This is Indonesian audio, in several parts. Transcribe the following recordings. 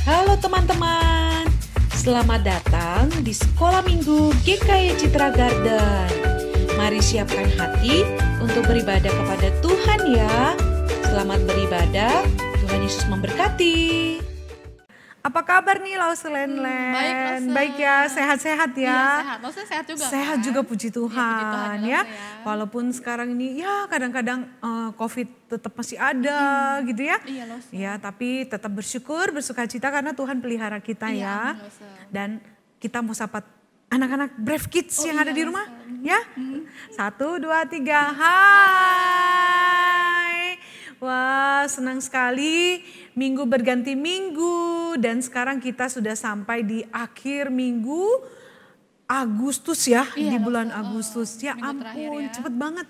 Halo teman-teman, selamat datang di Sekolah Minggu GKI Citra Garden. Mari siapkan hati untuk beribadah kepada Tuhan ya. Selamat beribadah, Tuhan Yesus memberkati. Apa kabar nih Lause Len-Len? Baik, Lause. Baik ya, sehat-sehat ya. Iya, sehat. Lause sehat juga Sehat kan? juga, puji Tuhan ya. Lause ya. Walaupun sekarang ini ya kadang-kadang COVID tetap masih ada gitu ya. Iya, Lause. Ya, tapi tetap bersyukur, bersukacita karena Tuhan pelihara kita ya. Amin, Lause. Dan kita mau sapa anak-anak Brave Kids yang ada di rumah ya. 1, 2, 3, hai. Wah, senang sekali minggu berganti minggu dan sekarang kita sudah sampai di akhir minggu Agustus ya, di bulan Agustus. Ya ampun, cepet banget.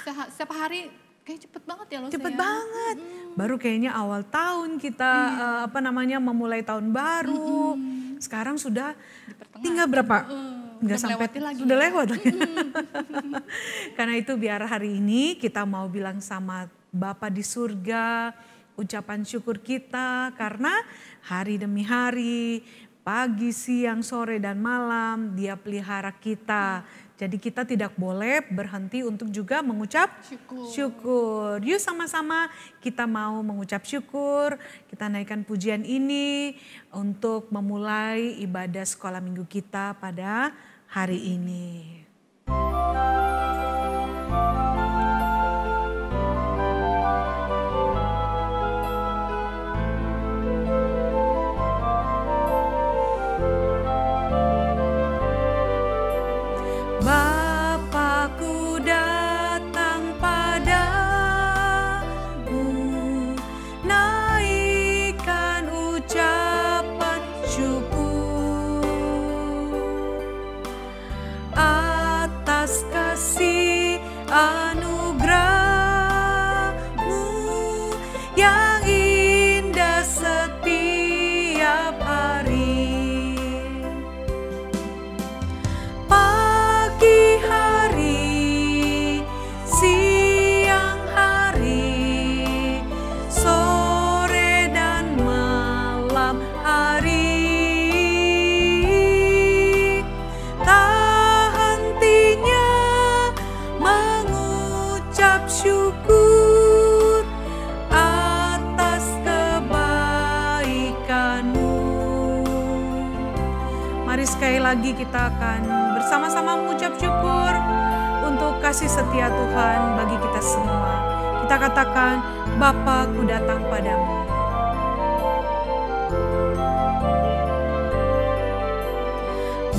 Setiap hari kayak cepet banget ya Lause. Cepet banget. Baru kayaknya awal tahun kita memulai tahun baru. Sekarang sudah tinggal berapa? Nggak sampai lagi. Sudah lewat lagi. Karena itu biar hari ini kita mau bilang sama Bapa di surga, ucapan syukur kita karena hari demi hari, pagi, siang, sore dan malam Dia pelihara kita. Jadi kita tidak boleh berhenti untuk juga mengucap syukur. Yuk sama-sama kita mau mengucap syukur, kita naikkan pujian ini untuk memulai ibadah sekolah minggu kita pada hari ini. Bapakku datang padamu, naikkan ucapan syukur atas kasih anugerah-Mu yang indah setiap hari. Pagi hari, siang hari, sore dan malam hari, tak hentinya mengucap syukur atas kebaikan-Mu. Mari sekali lagi kita akan bersama-sama mengucap syukur untuk kasih setia Tuhan bagi kita semua. Kita katakan, Bapakku datang padamu.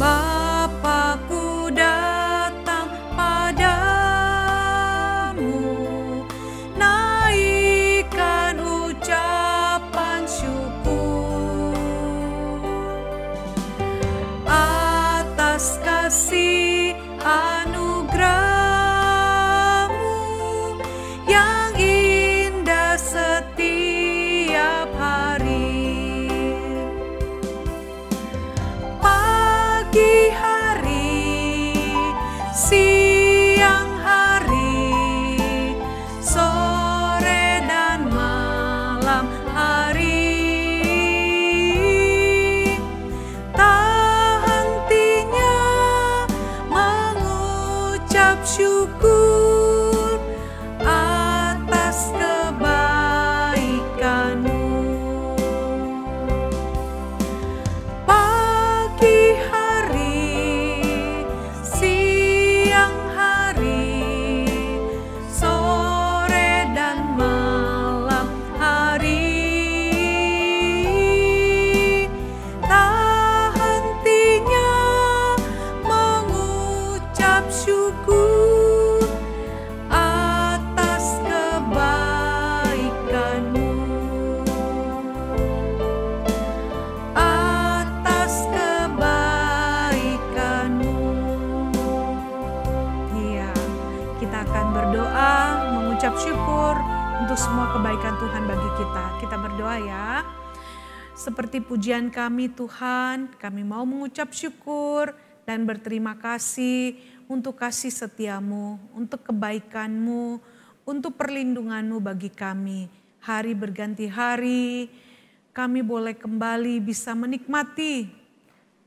Bapakku datang padamu, naikkan ucapan syukur atas kasih anugerah-Mu yang indah setiap hari. Pagi hari, siang hari, sore dan malam hari, tak hentinya mengucap syukur atas kebaikan-Mu. Pagi hari, siang hari, sore dan malam hari, tak hentinya mengucap syukur atas kebaikan-Mu. Atas kebaikan-Mu. Iya, kita akan berdoa, mengucap syukur untuk semua kebaikan Tuhan bagi kita. Kita berdoa ya. Seperti pujian kami Tuhan, kami mau mengucap syukur dan berterima kasih untuk kasih setia-Mu, untuk kebaikan-Mu, untuk perlindungan-Mu bagi kami. Hari berganti hari, kami boleh kembali bisa menikmati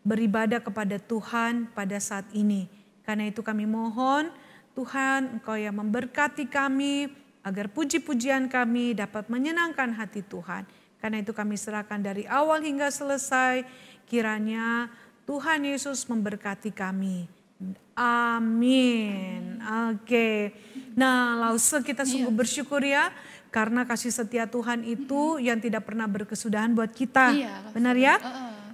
beribadah kepada Tuhan pada saat ini. Karena itu kami mohon Tuhan Engkau yang memberkati kami agar puji-pujian kami dapat menyenangkan hati Tuhan. Karena itu kami serahkan dari awal hingga selesai, kiranya Tuhan Yesus memberkati kami. Amin. Oke. Nah, Lause kita sungguh bersyukur ya, karena kasih setia Tuhan itu yang tidak pernah berkesudahan buat kita. Benar ya?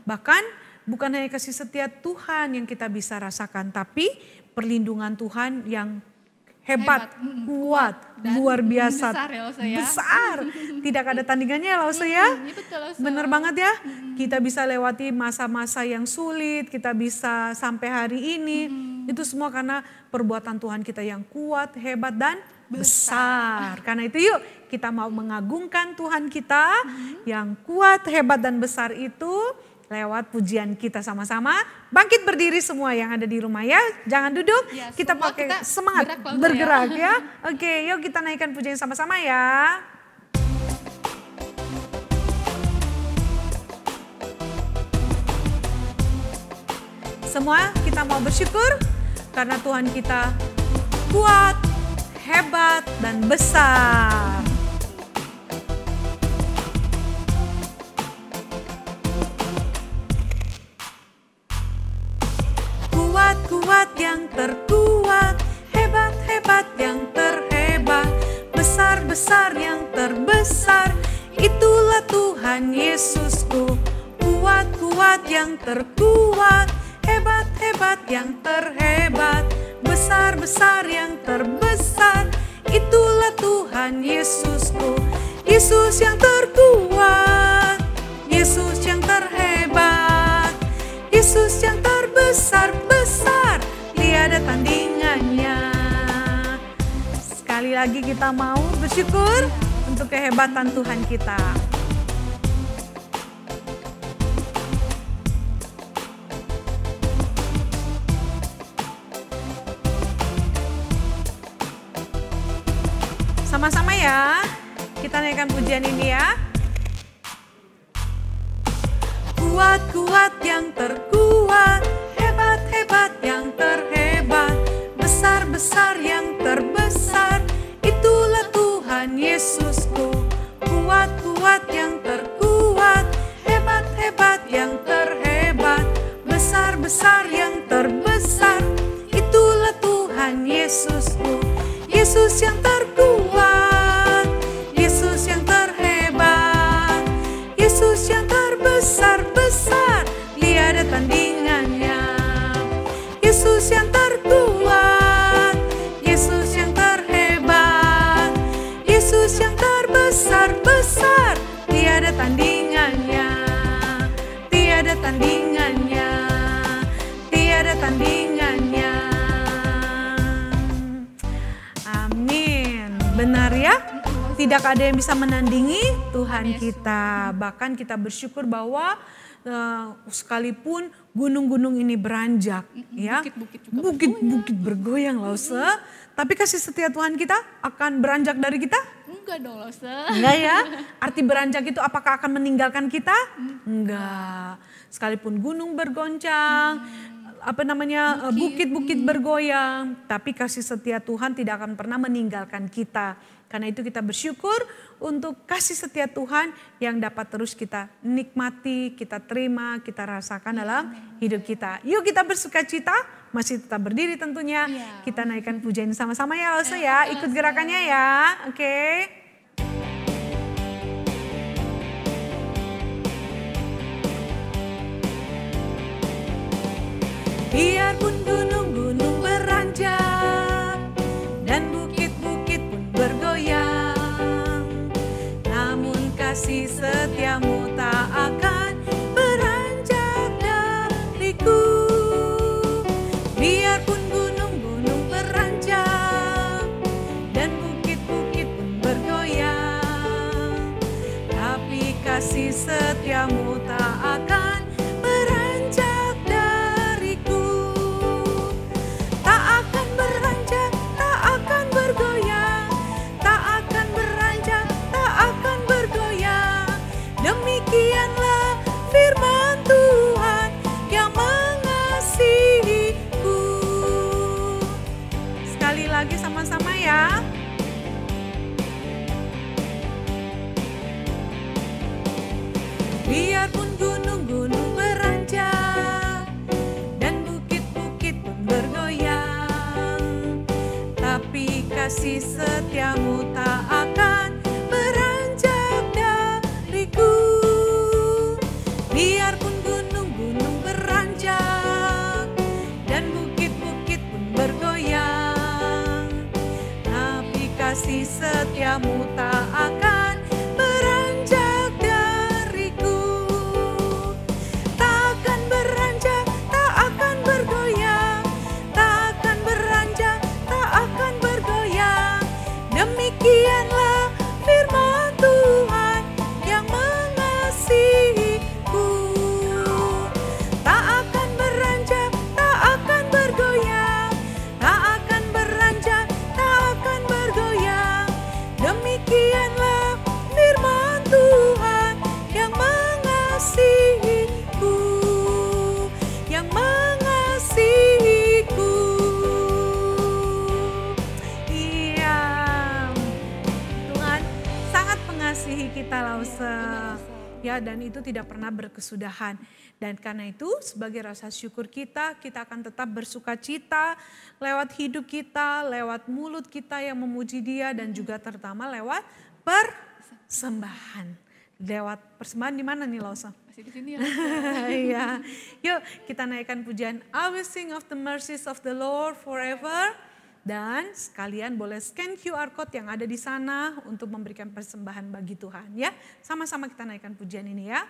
Bahkan bukan hanya kasih setia Tuhan yang kita bisa rasakan, tapi perlindungan Tuhan yang hebat, kuat, luar biasa, besar. Tidak ada tandingannya ya Lause ya. Benar banget ya. Kita bisa lewati masa-masa yang sulit, kita bisa sampai hari ini. Itu semua karena perbuatan Tuhan kita yang kuat, hebat dan besar. Karena itu yuk kita mau mengagungkan Tuhan kita yang kuat, hebat dan besar itu lewat pujian kita sama-sama. Bangkit berdiri semua yang ada di rumah ya. Jangan duduk, ya, kita pakai semangat bergerak ya. Oke, yuk kita naikkan pujian sama-sama ya. Semua kita mau bersyukur karena Tuhan kita kuat, hebat dan besar. Kuat yang terkuat, hebat-hebat yang terhebat, besar-besar yang terbesar, itulah Tuhan Yesusku. Kuat-kuat yang terkuat, hebat-hebat yang terhebat, besar-besar yang terbesar, itulah Tuhan Yesusku. Yesus yang terkuat, Yesus yang terhebat, Yesus yang terbesar-besar, tiada tandingannya. Sekali lagi kita mau bersyukur untuk kehebatan Tuhan kita. Sama-sama ya, kita naikkan pujian ini ya. Kuat-kuat yang terkuat, hebat-hebat yang terhebat, besar-besar yang terbesar, itulah Tuhan Yesusku. Kuat-kuat yang terkuat, hebat-hebat yang terhebat, besar-besar yang terbesar, itulah Tuhan Yesusku. Yesus yang terkuat, Yesus yang terhebat, Yesus yang terbesar-besar, tiada tandingannya. Yesus yang terkuat, Yesus yang terhebat, Yesus yang terbesar-besar, tiada tandingannya. Tiada tandingannya, tiada tandingannya. Amin. Benar ya? Tidak ada yang bisa menandingi Tuhan kita. Bahkan kita bersyukur bahwa sekalipun gunung-gunung ini beranjak, ya, bukit-bukit bergoyang Lause, tapi kasih setia Tuhan kita akan beranjak dari kita? Enggak dong Lause. Enggak ya? Arti beranjak itu apakah akan meninggalkan kita? Enggak. Sekalipun gunung bergoncang, bukit-bukit bergoyang, tapi kasih setia Tuhan tidak akan pernah meninggalkan kita. Karena itu kita bersyukur untuk kasih setia Tuhan yang dapat terus kita nikmati, kita terima, kita rasakan dalam hidup kita. Yuk kita bersuka cita, masih tetap berdiri tentunya. Kita naikkan pujian sama-sama ya Lause ya, ikut gerakannya ya, oke. Biarpun gunung-gunung beranjak dan bukit-bukit pun bergoyang, namun kasih setiamu tak akan beranjak dariku. Biarpun gunung-gunung beranjak dan bukit-bukit pun bergoyang, tapi kasih setiamu tak akan beranjak dariku. Tak akan beranjak, tak akan bergoyang, tak akan beranjak, tak akan bergoyang. Demikian lagi sama-sama ya. Biarpun gunung-gunung beranjak dan bukit-bukit pun bergoyang, tapi kasih setiamu tak akan beranjak dariku. Biarpun gunung-gunung beranjak dan bukit-bukit pun bergoyang, tapi kasih setiamu tak akan beranjak dariku. Tak akan beranjak, tak akan bergoyang, tak akan beranjak, tak akan bergoyang. Demikianlah firman Tuhan yang mengasihiku. Tak akan beranjak, tak akan bergoyang, tak akan beranjak, tak akan bergoyang. Demikianlah firman Tuhan yang mengasihiku, yang mengasihiku. Iya, Tuhan sangat mengasihi kita, Lause. Ya, dan itu tidak pernah berkesudahan. Dan karena itu sebagai rasa syukur kita akan tetap bersuka cita lewat hidup kita, lewat mulut kita yang memuji Dia, dan juga terutama lewat persembahan. Lewat persembahan di mana nih, Lause? Masih di sini ya. Iya. Yuk kita naikkan pujian I will sing of the mercies of the Lord forever. Dan sekalian boleh scan QR code yang ada di sana untuk memberikan persembahan bagi Tuhan ya. Sama-sama kita naikkan pujian ini ya.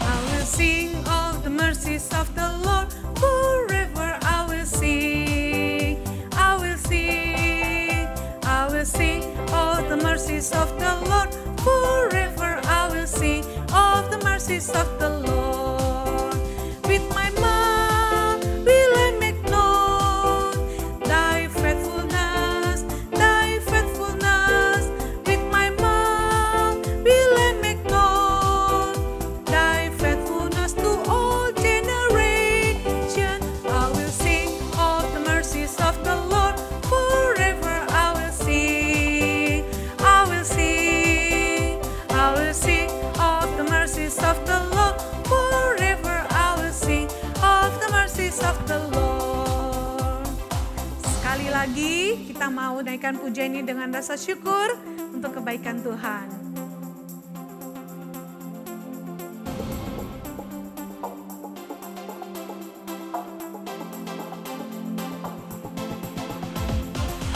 I will sing of the mercies of the Lord forever. I will sing, I will sing, I will sing of the mercies of the Lord forever. I will sing of the mercies of the Lord. With my mouth will I make known thy faithfulness, thy faithfulness. With my mouth will I make known thy faithfulness to all generations. I will sing of the mercies of the Lord forever. I will sing, I will sing, I will sing of the mercies of the Lord forever. I will sing of the mercies of the Lord. Sekali lagi kita mau naikkan pujian ini dengan rasa syukur untuk kebaikan Tuhan.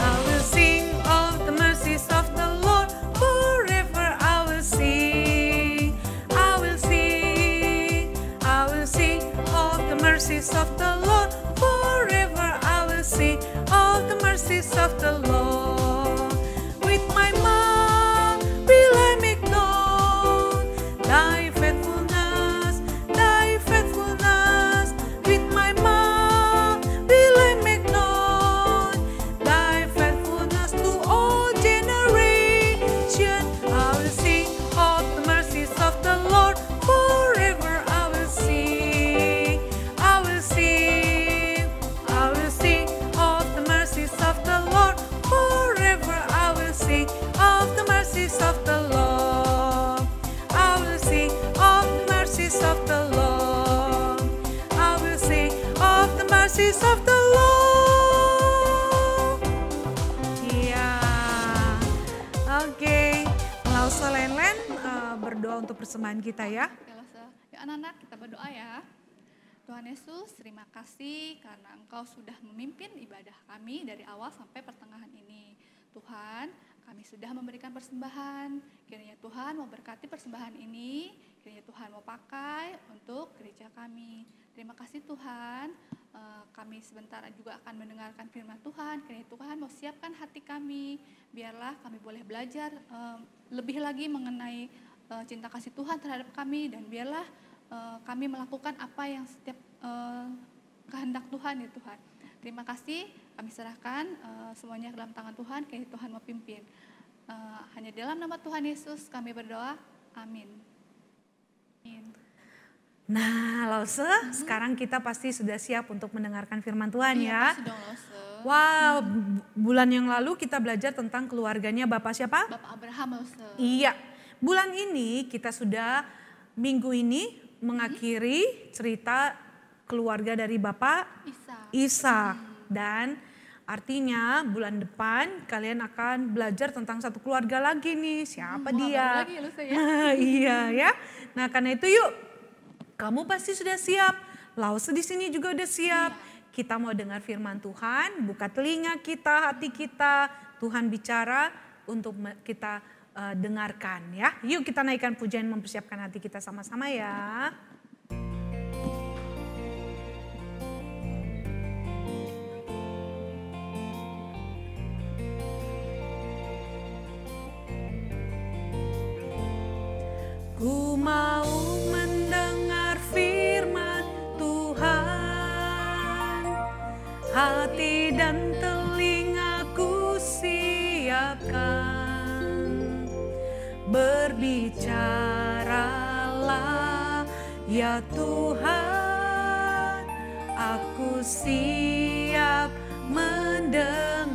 I will sing of the mercies of the Lord forever. I will sing, I will sing, I will sing of the mercies of the Lord forever. I will sing of the mercies of the Lord. With my mouth will I make known thy faithfulness, thy faithfulness. With my mouth will I make known thy faithfulness to all generations. I will sing of the mercies of the Lord forever. I will sing, I will sing, I will sing of the mercies of the Lord forever. I will sing of the mercies of the Lord. I will sing of the mercies of the Lord. I will sing of the mercies of the Lord. Iya. Oke. Lause Len-Len berdoa untuk persembahan kita ya. Oke, Lause. Ya anak-anak kita berdoa ya. Tuhan Yesus, terima kasih karena Engkau sudah memimpin ibadah kami dari awal sampai pertengahan ini. Tuhan, kami sudah memberikan persembahan. Kiranya Tuhan mau berkati persembahan ini. Kiranya Tuhan mau pakai untuk gereja kami. Terima kasih Tuhan. Kami sebentar juga akan mendengarkan firman Tuhan. Kiranya Tuhan mau siapkan hati kami. Biarlah kami boleh belajar lebih lagi mengenai cinta kasih Tuhan terhadap kami. Dan biarlah kami melakukan apa yang setiap kehendak Tuhan ya Tuhan. Terima kasih, kami serahkan semuanya ke dalam tangan Tuhan, kiranya Tuhan mau pimpin. Hanya dalam nama Tuhan Yesus kami berdoa, amin. Nah, Lause, sekarang kita pasti sudah siap untuk mendengarkan firman Tuhan ya. Pasti dong, Lause. Wow, bulan yang lalu kita belajar tentang keluarganya Bapak siapa? Bapak Abraham, Lause. Iya, bulan ini kita sudah minggu ini mengakhiri cerita keluarga dari Bapak Ishak. Dan artinya bulan depan kalian akan belajar tentang satu keluarga lagi nih. Siapa dia? Lagi, Lause, ya? Iya ya. Nah, karena itu yuk, kamu pasti sudah siap. Lause di sini juga udah siap. Kita mau dengar firman Tuhan, buka telinga kita, hati kita. Tuhan bicara untuk kita dengarkan ya. Yuk kita naikkan pujian, mempersiapkan hati kita sama-sama ya. Ku mau mendengar firman Tuhan, hati dan telingaku siapkan. Berbicaralah ya Tuhan, aku siap mendengarkan.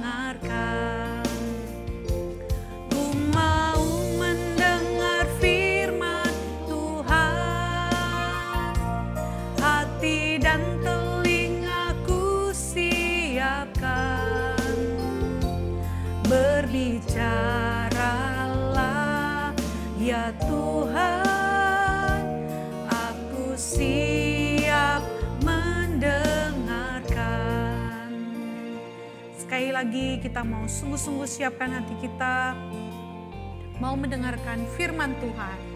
Dan telingaku siapkan. Berbicaralah ya Tuhan, aku siap mendengarkan. Sekali lagi kita mau sungguh-sungguh siapkan hati kita, mau mendengarkan firman Tuhan.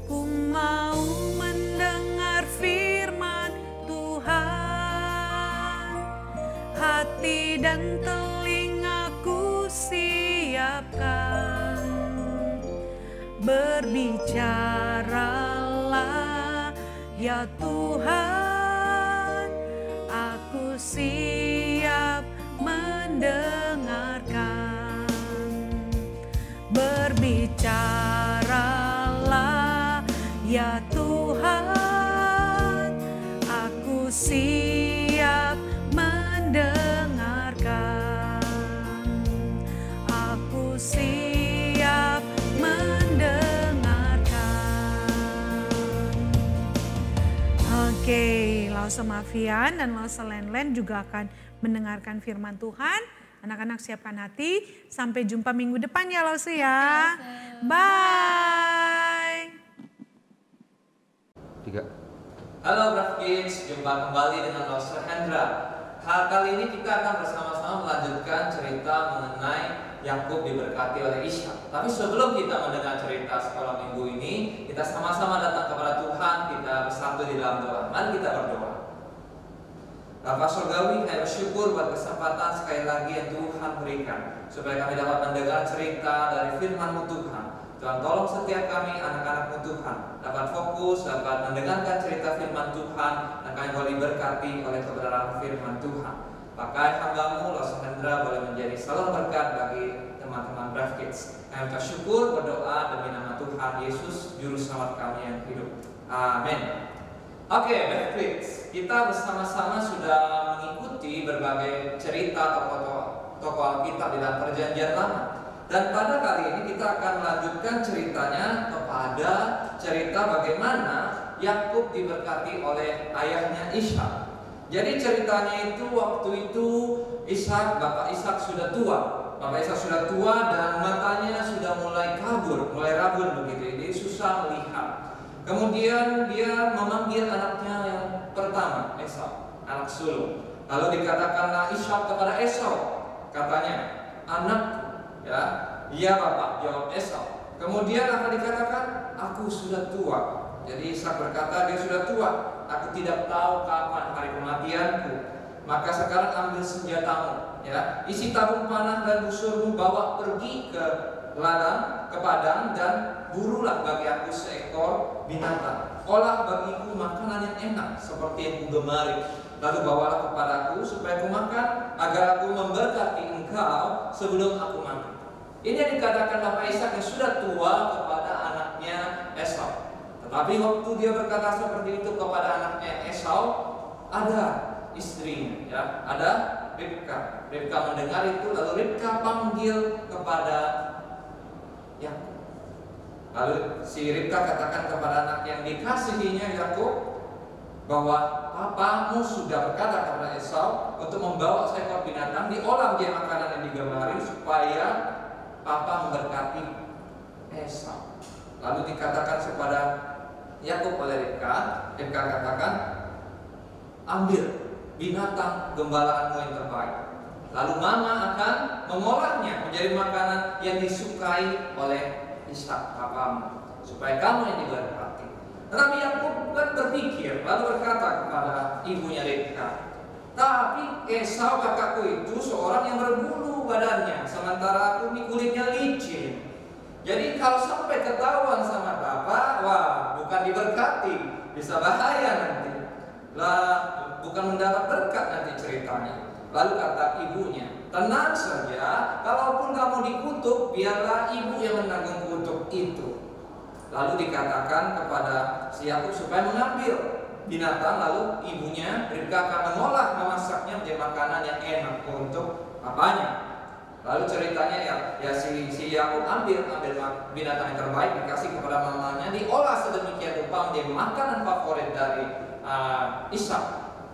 Ku mau mendengar firman Tuhan, hati dan telingaku siapkan. Berbicaralah ya Tuhan, aku siap mendengarkan. Berbicaralah ya Tuhan, aku siap mendengarkan. Aku siap mendengarkan. Oke, Lause Mafian dan Lause Len juga akan mendengarkan firman Tuhan. Anak-anak siapkan hati, sampai jumpa minggu depan ya Lause ya. Bye. Halo Braf Kids, jumpa kembali dengan Lause Hendra. Kali ini kita akan bersama-sama melanjutkan cerita mengenai Yakub diberkati oleh Ishak. Tapi sebelum kita mendengar cerita sekolah minggu ini, kita sama-sama datang kepada Tuhan, kita bersatu di dalam doa. Mari kita berdoa. Bapa Surgawi, kami bersyukur buat kesempatan sekali lagi yang Tuhan berikan, supaya kami dapat mendengar cerita dari firman-Mu Tuhan. Tuhan tolong setiap kami anak-anak-Mu Tuhan dapat fokus, dapat mendengarkan cerita firman Tuhan, dan kami boleh diberkati oleh kebenaran firman Tuhan. Pakai hamba-Mu Lause Hendra boleh menjadi saluran berkat bagi teman-teman Brave Kids. Kami ucap syukur, berdoa demi nama Tuhan Yesus Juru Selamat kami yang hidup. Amin. Oke, Brave Kids, kita bersama-sama sudah mengikuti berbagai cerita tokoh Alkitab di dalam Perjanjian Lama. Dan pada kali ini kita akan melanjutkan ceritanya kepada cerita bagaimana Yakub diberkati oleh ayahnya Ishak. Jadi ceritanya itu waktu itu Bapak Ishak sudah tua. Bapak Ishak sudah tua dan matanya sudah mulai kabur, mulai rabun begitu. Jadi susah melihat. Kemudian dia memanggil anaknya yang pertama, Esau, anak sulung. Lalu dikatakanlah Ishak kepada Esau, katanya, anakku. Ya, iya Bapak, jawab Esau. Kemudian apa dikatakan? Aku sudah tua. Jadi Ishak berkata, dia sudah tua. Aku tidak tahu kapan hari kematianku. Maka sekarang ambil senjatamu, ya, isi tabung panah dan busurmu, bawa pergi ke ladang, ke padang, dan burulah bagi aku seekor binatang. Olah bagiku makanan yang enak seperti yang kugemari. Lalu bawalah kepadaku supaya aku makan, agar aku memberkati engkau sebelum aku mati. Ini yang dikatakan Bapak Ishak yang sudah tua kepada anaknya Esau. Tetapi waktu dia berkata seperti itu kepada anaknya Esau, ada istrinya, ya, ada Ribka. Ribka mendengar itu, lalu Ribka panggil kepada Yakub. Lalu si Ribka katakan kepada anak yang dikasihinya Yakub bahwa papamu sudah berkata kepada Esau untuk membawa seekor binatang, diolah dia makanan yang digemari supaya papa memberkati Esau. Lalu dikatakan kepada Yakub oleh Ribka, Ribka katakan, ambil binatang gembalaanmu yang terbaik. Lalu mama akan mengolahnya menjadi makanan yang disukai oleh Ishak papamu, supaya kamu yang diberkati. Tetapi Yakub kan berpikir, lalu berkata kepada ibunya Ribka, tapi Esau kakakku itu seorang yang berbulu badannya, sementara aku ini kulitnya licin. Jadi kalau sampai ketahuan sama bapak, wah, bukan diberkati, bisa bahaya nanti. Lah, bukan mendapat berkat nanti ceritanya. Lalu kata ibunya, tenang saja, kalaupun kamu dikutuk, biarlah ibu yang menanggung kutuk itu. Lalu dikatakan kepada si Yakub supaya mengambil binatang, lalu ibunya Ribka akan mengolah, memasaknya menjadi makanan yang enak untuk papanya. Lalu ceritanya ya si Yakub ambil binatang yang terbaik, dikasih kepada mamanya, diolah sedemikian rupa menjadi makanan favorit dari Ishak.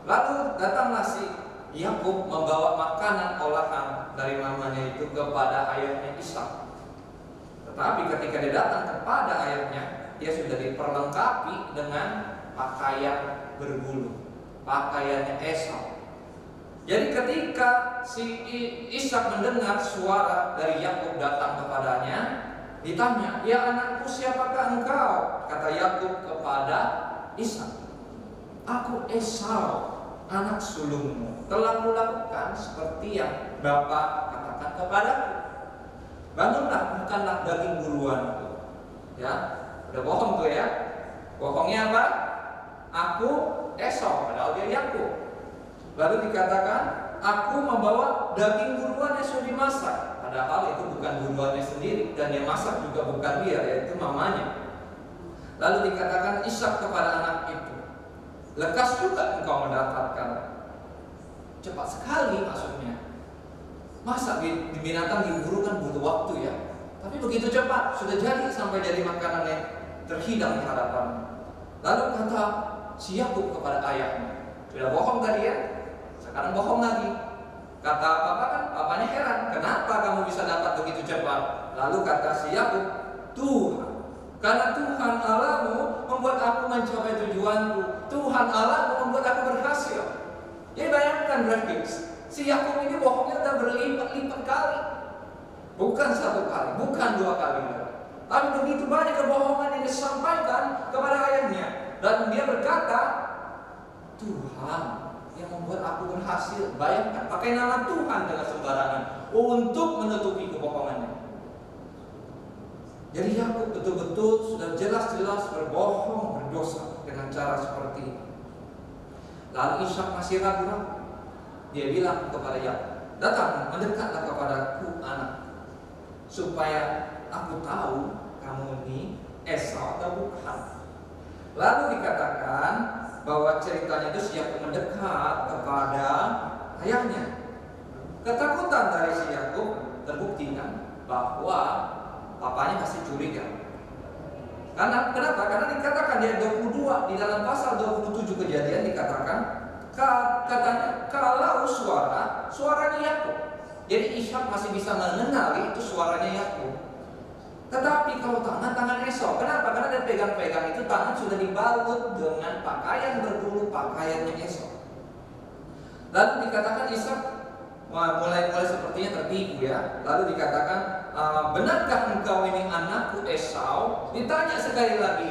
Lalu datanglah si Yakub membawa makanan olahan dari mamanya itu kepada ayahnya Ishak. Tetapi ketika dia datang kepada ayahnya, dia sudah diperlengkapi dengan pakaian berbulu, pakaiannya Esau. Jadi ketika si Ishak mendengar suara dari Yakub datang kepadanya, ditanya, ya anakku, siapakah engkau? Kata Yakub kepada Ishak, aku Esau, anak sulungmu, telah melakukan seperti yang Bapa katakan kepadaku. Bangunlah, makanlah daging buruanku. Ya, udah bohong tuh ya. Bohongnya apa? Aku Esau, padahal dia Yakub. Lalu dikatakan, aku membawa daging buruan yang sudah dimasak, padahal itu bukan buruannya sendiri, dan yang masak juga bukan dia, yaitu mamanya. Lalu dikatakan Ishak kepada anak itu, lekas juga engkau mendapatkan. Cepat sekali maksudnya. Masa binatang diburu kan butuh waktu ya. Tapi begitu cepat, sudah jadi sampai jadi makanan yang terhidang di hadapannya. Lalu kata si Yakub kepada ayahnya, sudah bohong tadi ya, sekarang bohong lagi. Kata papa kan, papanya heran, kenapa kamu bisa dapat begitu cepat? Lalu kata si Yakub, Tuhan, karena Tuhan Allahmu membuat aku mencapai tujuanku. Tuhan Allahmu membuat aku berhasil. Jadi bayangkan berarti si Yakub ini bohongnya sudah berlipat-lipat kali. Bukan satu kali, bukan dua kali. Tapi begitu banyak kebohongan yang disampaikan kepada ayahnya. Dan dia berkata, Tuhan yang membuat aku berhasil. Bayangkan, pakai nama Tuhan dengan sembarangan untuk menutupi kebohongannya. Jadi Yakub betul-betul sudah jelas-jelas berbohong, berdosa dengan cara seperti ini. Lalu Ishak masih ragu-ragu. Dia bilang kepada Yakub, datang, mendekatlah kepadaku anak, supaya aku tahu kamu ini Esau atau bukan. Lalu dikatakan bahwa ceritanya itu si Yakub mendekat kepada ayahnya. Ketakutan dari si Yakub terbuktikan bahwa papanya pasti curiga. Karena kenapa? Karena dikatakan di ayat 22 di dalam pasal 27 Kejadian dikatakan katanya kalau suaranya Yakub. Jadi Ishak masih bisa mengenali itu suaranya Yakub. Tetapi kalau tangan Esau, kenapa? Karena dia pegang-pegang itu tangan sudah dibalut dengan pakaian berbulu, pakaiannya Esau. Lalu dikatakan Ishak mulai sepertinya tertipu ya. Lalu dikatakan, benarkah engkau ini anakku Esau? Ditanya sekali lagi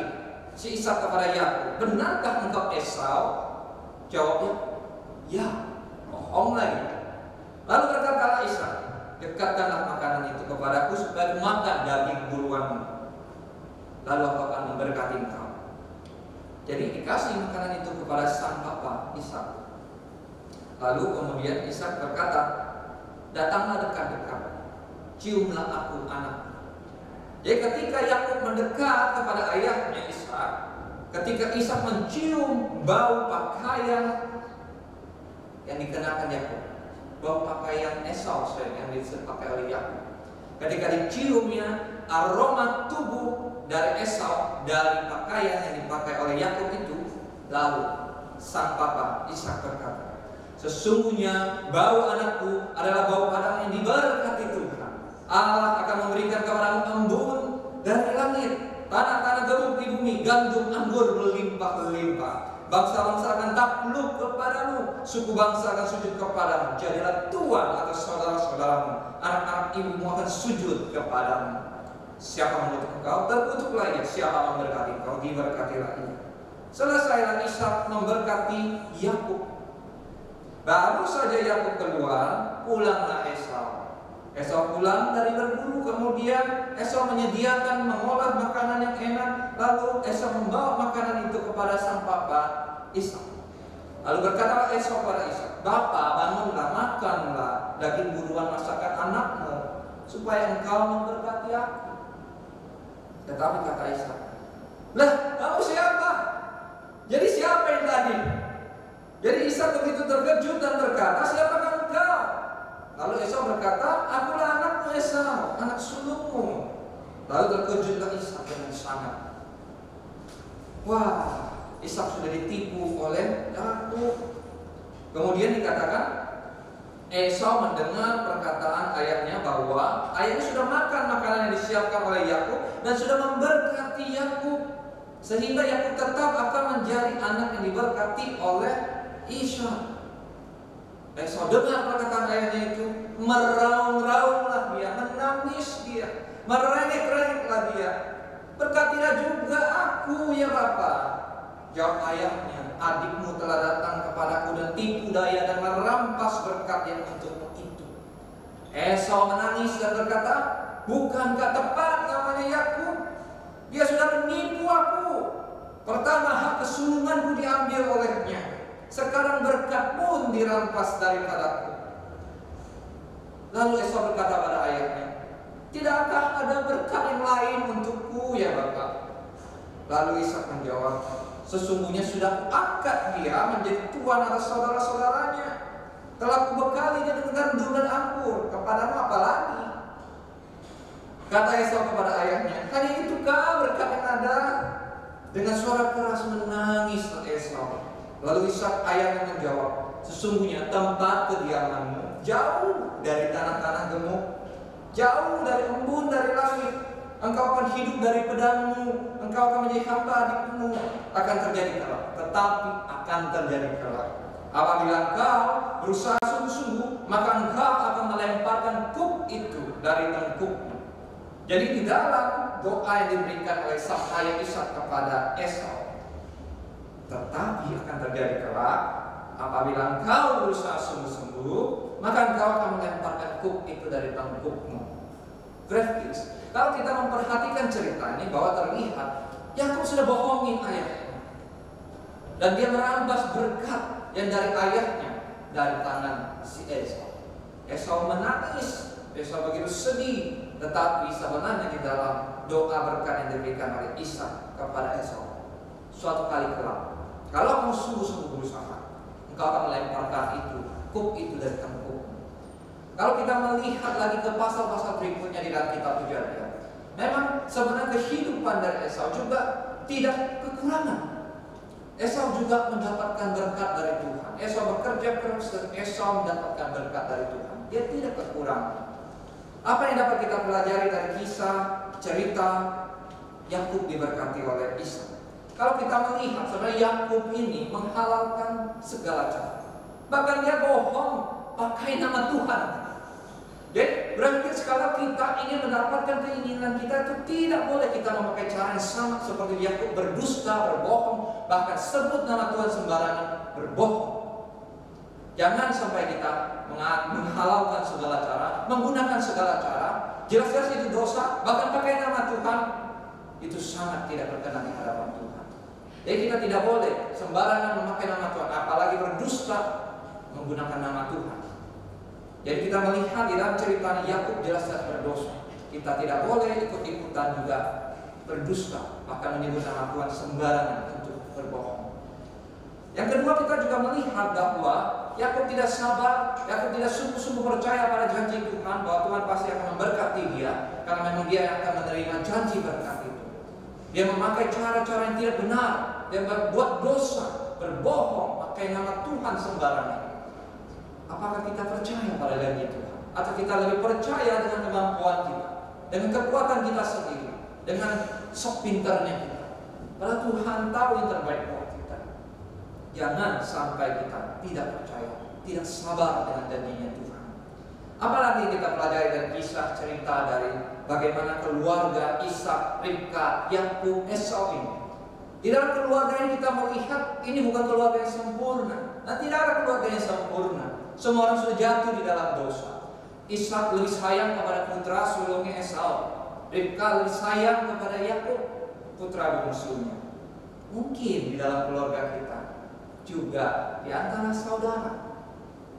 si Ishak kepada Yakub, benarkah engkau Esau? Jawabnya, ya, bohong lagi. Lalu berkatalah Ishak, dekatkanlah makanan itu kepadaku supaya aku makan daging buruanmu, lalu aku akan memberkati engkau. Jadi dikasih makanan itu kepada sang papa Ishak. Lalu kemudian Ishak berkata, datanglah dekat-dekat, ciumlah aku anak. Jadi ketika Yakub mendekat kepada ayahnya Ishak, ketika Ishak mencium bau pakaian yang dikenakan Yakub, bau pakaian Esau yang dipakai oleh Yakub, ketika diciumnya aroma tubuh dari Esau dari pakaian yang dipakai oleh Yakub itu, lalu sang papa Ishak berkata, sesungguhnya bau anakku adalah bau padang yang diberkati Tuhan. Allah akan memberikan kepadamu embun dari langit, tanah-tanah gemuk di bumi, gandum anggur berlimpah-limpah. Bangsa-bangsa akan takluk kepadamu, suku bangsa akan sujud kepadamu. Jadilah tuan atas saudara-saudaramu, anak-anak ibumu akan sujud kepadamu. Siapa mengutuk engkau, terkutuklah ia. Siapa memberkati engkau, diberkatilah ia. Selesailah Ishak memberkati Yakub. Baru saja Yakub keluar, pulanglah Esau. Esau pulang dari berburu, kemudian Esau menyediakan mengolah makanan yang enak, lalu Esau membawa makanan itu kepada sang papa Ishak. Lalu berkatalah Esau kepada Ishak, Bapa, bangunlah, makanlah daging buruan masakan anakmu, supaya engkau memberkati aku. Tetapi kata Ishak, lah, kamu siapa? Jadi siapa yang tadi? Jadi Ishak begitu terkejut dan berkata, siapakah engkau? Lalu Esau berkata, akulah anakmu Esau, anak sulungmu. Lalu terkejutlah Ishak dengan sangat. Wah, Ishak sudah ditipu oleh Yakub. Kemudian dikatakan, Esau mendengar perkataan ayahnya bahwa ayahnya sudah makan makanan yang disiapkan oleh Yakub dan sudah memberkati Yakub, sehingga Yakub tetap akan menjadi anak yang diberkati oleh Ishak. Esau dengar perkataan ayahnya itu, meraung-raunglah dia, menangis dia, merengek-rengeklah dia. Berkatilah juga aku ya Bapa. Jawab ayahnya, adikmu telah datang kepadaku dan tipu daya dan merampas berkat yang untukmu itu. Esau menangis dan berkata, bukankah tepat namanya Yakub? Dia sudah menipu aku. Pertama hak kesulunganku diambil olehnya, sekarang berkat pun dirampas daripadaku. Lalu Esau berkata pada ayahnya, tidakkah ada berkat yang lain untukku ya Bapak? Lalu Ishak menjawab, sesungguhnya sudah kuangkat dia menjadi tuan atas saudara-saudaranya. Telah kubekali dia dengan gandum dan anggur, kepadamu apa lagi? Kata Esau kepada ayahnya, hanya itukah berkat yang ada? Dengan suara keras menangis Esau. Lalu Ishak ayahnya menjawab, sesungguhnya tempat kediamanmu jauh dari tanah-tanah gemuk, jauh dari embun dari langit. Engkau akan hidup dari pedangmu, engkau akan menjadi hamba adikmu. Akan terjadi kelak, tetapi akan terjadi kelak. Apabila engkau berusaha sungguh-sungguh, maka engkau akan melemparkan kuk itu dari tengkukmu. Jadi di dalam doa yang diberikan oleh sang ayah Ishak kepada Esau, tetapi akan terjadi kelak, apabila engkau berusaha sungguh-sungguh, maka engkau akan melemparkan kuk itu dari tengkukmu. Grafikis. Kalau kita memperhatikan cerita ini, bahwa terlihat Yakub sudah bohongin ayahnya, dan dia merampas berkat yang dari ayahnya dari tangan si Esau. Esau menangis, Esau begitu sedih, tetapi sebenarnya di dalam doa berkat yang diberikan oleh Ishak kepada Esau, suatu kali kelak, kalau kamu sungguh-sungguh berusaha, engkau akan melemparkan itu, kuk itu dari tengkukmu. Kalau kita melihat lagi ke pasal-pasal berikutnya di dalam kitab Kejadian, memang sebenarnya kehidupan dari Esau juga tidak kekurangan. Esau juga mendapatkan berkat dari Tuhan. Esau bekerja keras dan Esau mendapatkan berkat dari Tuhan. Dia tidak kekurangan. Apa yang dapat kita pelajari dari kisah cerita Yakub diberkati oleh Ishak? Kalau kita melihat sebenarnya Yakub ini menghalalkan segala cara. Bahkan dia bohong pakai nama Tuhan. Jadi berarti kalau kita ingin mendapatkan keinginan kita itu tidak boleh kita memakai cara yang sama seperti Yakub, berdusta, berbohong, bahkan sebut nama Tuhan sembarangan, berbohong. Jangan sampai kita menghalalkan segala cara, menggunakan segala cara. Jelas-jelas itu dosa, bahkan pakai nama Tuhan, itu sangat tidak berkenan di hadapan Tuhan. Jadi kita tidak boleh sembarangan memakai nama Tuhan, apalagi berdusta menggunakan nama Tuhan. Jadi kita melihat di dalam cerita Yakub jelas-jelas berdosa. Kita tidak boleh ikut-ikutan juga berdusta, bahkan menyebut nama Tuhan sembarangan untuk berbohong. Yang kedua, kita juga melihat bahwa Yakub tidak sabar, Yakub tidak sungguh-sungguh percaya pada janji Tuhan bahwa Tuhan pasti akan memberkati dia, karena memang dia yang akan menerima janji berkat itu. Dia memakai cara-cara yang tidak benar, dia berbuat dosa, berbohong, pakai nama Tuhan sembarangan. Apakah kita percaya pada janji Tuhan? Atau kita lebih percaya dengan kemampuan kita, dengan kekuatan kita sendiri, dengan sok pintarnya kita? Padahal Tuhan tahu yang terbaik buat kita. Jangan sampai kita tidak percaya, tidak sabar dengan janjinya Tuhan. Apalagi kita pelajari dari kisah cerita dari bagaimana keluarga Ishak, Ribka, Yakub, Esau ini. Di dalam keluarga ini kita melihat ini bukan keluarga yang sempurna. Dan tidak ada keluarga yang sempurna. Semua orang sudah jatuh di dalam dosa. Ishak lebih sayang kepada putra sulungnya Esau. Ribka lebih sayang kepada Yakub, putra bungsunya. Mungkin di dalam keluarga kita juga di antara saudara,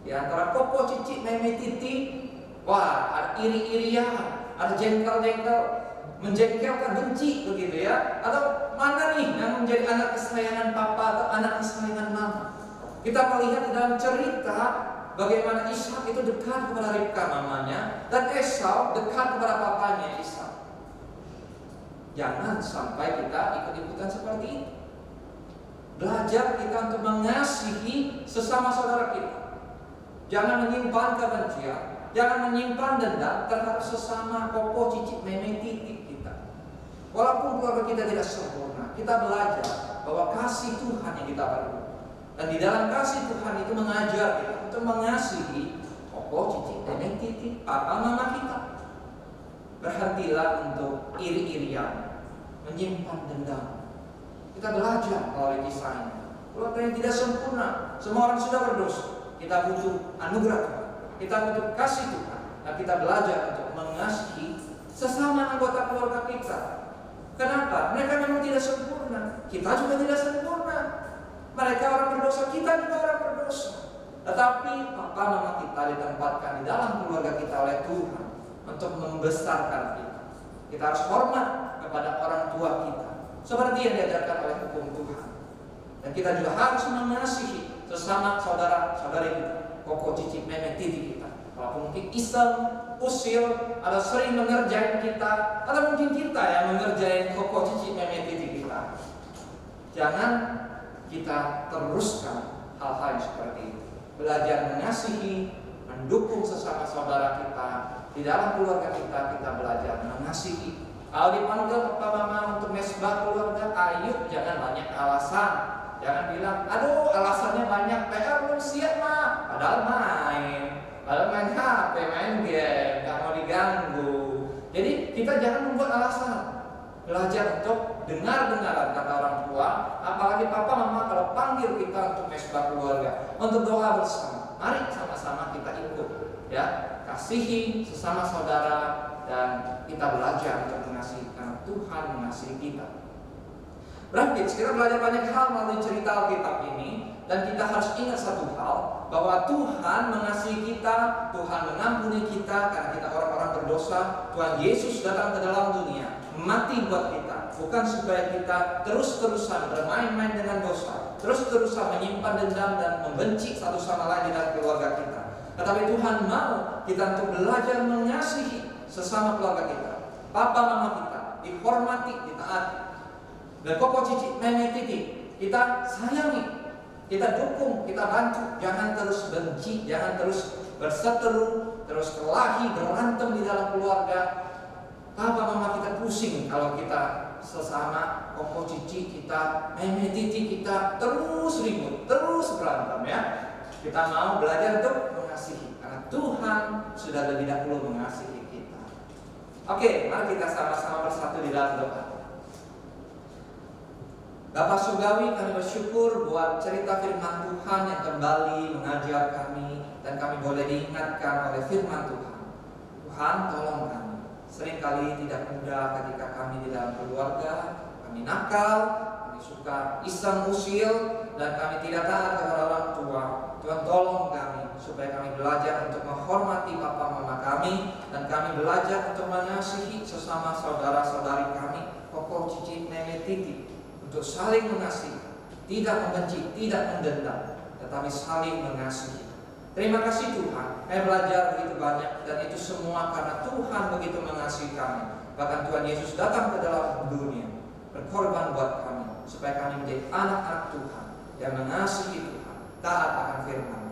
di antara koko, cicit, meme, titi, wah, ada iri-irian, ada jengkel-jengkel, menjengkelkan, benci begitu ya. Atau mana nih yang menjadi anak kesayangan papa atau anak kesayangan mama? Kita melihat di dalam cerita bagaimana Ishak itu dekat kepada Ribka mamanya, dan Esau dekat kepada papanya Ishak. Jangan sampai kita ikut-ikutan seperti itu. Belajar kita untuk mengasihi sesama saudara kita. Jangan menyimpan kebencian, jangan menyimpan dendam terhadap sesama koko, cicit, meme, titik kita. Walaupun keluarga kita tidak sempurna, kita belajar bahwa kasih Tuhan yang kita perlu. Dan di dalam kasih Tuhan itu mengajar kita untuk mengasihi koko, cicit, meme, titik, papa, mama kita. Berhentilah untuk iri-irian, menyimpan dendam. Kita belajar melalui kisah ini. Keluarga yang tidak sempurna, semua orang sudah berdosa. Kita butuh anugerah Tuhan, kita butuh kasih Tuhan, dan kita belajar untuk mengasihi sesama anggota keluarga kita. Kenapa? Mereka memang tidak sempurna, kita juga tidak sempurna. Mereka orang berdosa, kita juga orang berdosa. Tetapi papa mama kita ditempatkan di dalam keluarga kita oleh Tuhan untuk membesarkan kita. Kita harus hormat kepada orang tua kita, seperti yang diajarkan oleh hukum Tuhan. Dan kita juga harus mengasihi sesama saudara-saudari kita, koko, cicit, meme, titik kita. Walaupun mungkin iseng, usil, atau sering mengerjain kita, atau mungkin kita yang mengerjain koko, cicit, meme, titik kita. Jangan kita teruskan hal-hal yang seperti itu. Belajar mengasihi, mendukung sesama saudara kita. Di dalam keluarga kita, kita belajar mengasihi. Kalau dipanggil papa mama untuk mesbah keluarga, ayo jangan banyak alasan. Jangan bilang, aduh alasannya banyak, PR belum siap mah. Padahal main HP, main game, gak mau diganggu. Jadi kita jangan membuat alasan. Belajar untuk dengar-dengaran kata orang tua. Apalagi papa mama kalau panggil kita untuk mesbah keluarga, untuk doa bersama. Mari sama-sama kita ikut, ya. Kasihi sesama saudara, dan kita belajar untuk mengasihi karena Tuhan mengasihi kita. Berarti kita belajar banyak hal melalui cerita Alkitab ini, dan kita harus ingat satu hal, bahwa Tuhan mengasihi kita, Tuhan mengampuni kita karena kita orang-orang berdosa. Tuhan Yesus datang ke dalam dunia, mati buat kita, bukan supaya kita terus-terusan bermain-main dengan dosa, terus-terusan menyimpan dendam dan membenci satu sama lain di dalam keluarga kita. Tetapi Tuhan mau kita untuk belajar mengasihi sesama keluarga kita, papa mama kita, dihormati, ditaati. Dan koko, cicit, meme, titik, kita sayangi, kita dukung, kita bantu. Jangan terus benci, jangan terus berseteru, terus kelahi, berantem di dalam keluarga. Papa mama kita pusing kalau kita sesama koko, cicit kita, meme, titik kita terus ribut, terus berantem, ya. Kita mau belajar untuk mengasihi karena Tuhan sudah lebih dahulu mengasihi kita. Oke, mari kita sama-sama bersatu di dalam doa. Bapak Surgawi, kami bersyukur buat cerita firman Tuhan yang kembali mengajar kami, dan kami boleh diingatkan oleh firman Tuhan. Tuhan, tolong kami. Seringkali tidak mudah ketika kami di dalam keluarga, kami nakal, kami suka iseng usil, dan kami tidak taat kepada orang tua. Tuhan, tolong kami supaya kami belajar untuk menghormati papa mama kami, dan kami belajar untuk mengasihi sesama saudara-saudari kami, koko, cicit, nenek, titik, untuk saling mengasihi, tidak membenci, tidak mendendam, tetapi saling mengasihi. Terima kasih Tuhan, kami belajar begitu banyak, dan itu semua karena Tuhan begitu mengasihi kami. Bahkan Tuhan Yesus datang ke dalam dunia, berkorban buat kami, supaya kami menjadi anak-anak Tuhan yang mengasihi Tuhan, taat akan firman.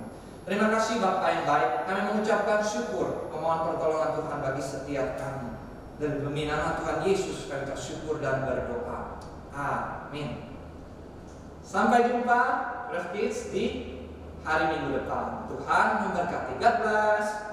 Terima kasih Bapa yang baik, kami mengucapkan syukur, memohon pertolongan Tuhan bagi setiap kami. Dan demi nama Tuhan Yesus kami bersyukur dan berdoa. Amin. Sampai jumpa Brave Kids di hari Minggu depan. Tuhan memberkati. God bless.